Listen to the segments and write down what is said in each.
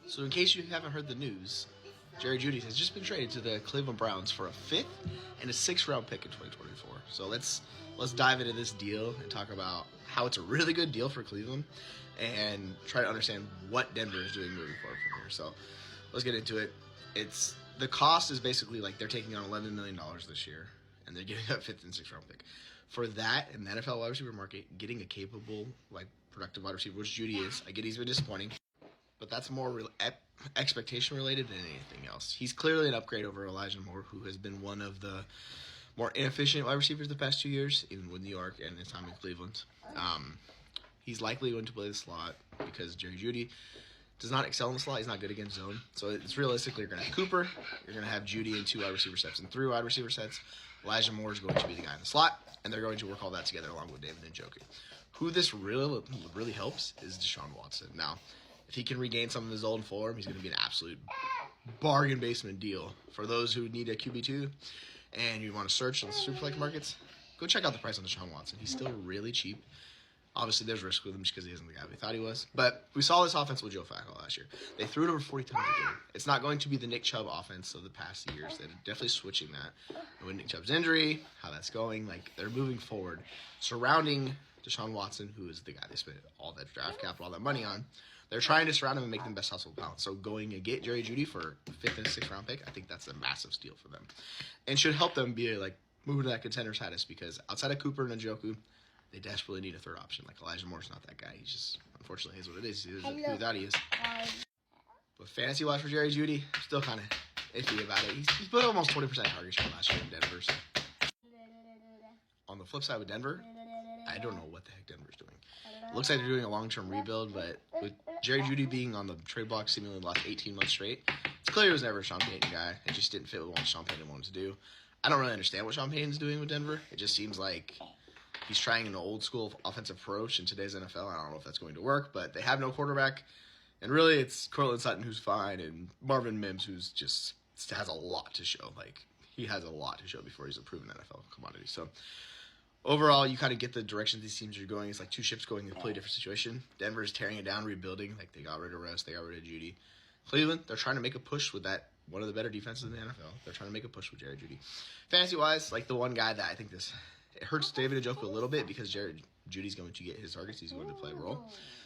So in case you haven't heard the news, Jeudy has just been traded to the Cleveland Browns for a 5th and a 6th round pick in 2024. So let's dive into this deal and talk about how it's a really good deal for Cleveland and try to understand what Denver is doing moving forward from here. So let's get into it. The cost is basically like they're taking on $11 million this year and they're getting a 5th and 6th round pick. For that, in the NFL wide receiver market, getting a capable, productive wide receiver, which Jeudy is, I get he's been disappointing, but that's more expectation related than anything else. He's clearly an upgrade over Elijah Moore, who has been one of the more inefficient wide receivers the past 2 years, even with New York and his time in Cleveland. He's likely going to play the slot because Jeudy does not excel in the slot. He's not good against zone. So it's realistically, you're going to have Cooper, you're going to have Jeudy in 2 wide receiver sets and 3 wide receiver sets. Elijah Moore is going to be the guy in the slot, and they're going to work all that together along with David and Njoku. Who this really helps is Deshaun Watson. Now, if he can regain some of his old form, he's going to be an absolute bargain basement deal. For those who need a QB2 and you want to search on the Superflex markets, go check out the price on Deshaun Watson. He's still really cheap. Obviously, there's risk with him just because he isn't the guy we thought he was. But we saw this offense with Joe Flacco last year. They threw it over 40 times a game. It's not going to be the Nick Chubb offense of the past years. They're definitely switching that. And with Nick Chubb's injury, how that's going, they're moving forward. Surrounding Deshaun Watson, who is the guy they spent all that draft capital, all that money on, they're trying to surround him and make them best household talent. So going and get Jeudy for a 5th and 6th round pick, I think that's a massive steal for them. And should help them be move to that contender status because outside of Cooper and Njoku, they desperately need a third option. Elijah Moore's not that guy. He's just, unfortunately, is what it is. He is who that he is. But fantasy-wise for Jeudy, still kind of iffy about it. He's put almost 20% target share last year in Denver. So. On the flip side with Denver, I don't know what the heck Denver's doing. It looks like they're doing a long-term rebuild, but with Jeudy being on the trade block seemingly the last 18 months straight, it's clear he was never a Sean Payton guy. It just didn't fit with what Sean Payton wanted to do. I don't really understand what Sean Payton's doing with Denver. It just seems like he's trying an old-school offensive approach in today's NFL. I don't know if that's going to work, but they have no quarterback. And really, it's Cortland Sutton, who's fine, and Marvin Mims, who's just has a lot to show. He has a lot to show before he's a proven NFL commodity. So, overall, you kind of get the direction these teams are going. It's like 2 ships going in a completely different situation. Denver's tearing it down, rebuilding. They got rid of Russ. They got rid of Jeudy. Cleveland, they're trying to make a push with that, one of the better defenses in the NFL. They're trying to make a push with Jeudy. Fantasy-wise, the one guy that I think it hurts David Njoku a little bit because Jeudy's going to get his targets. He's going to play a role.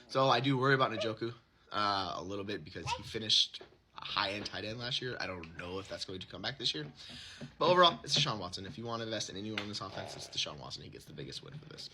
So I do worry about Njoku a little bit because he finished a high-end tight end last year. I don't know if that's going to come back this year. But overall, it's Deshaun Watson. If you want to invest in anyone in this offense, it's Deshaun Watson. He gets the biggest win for this.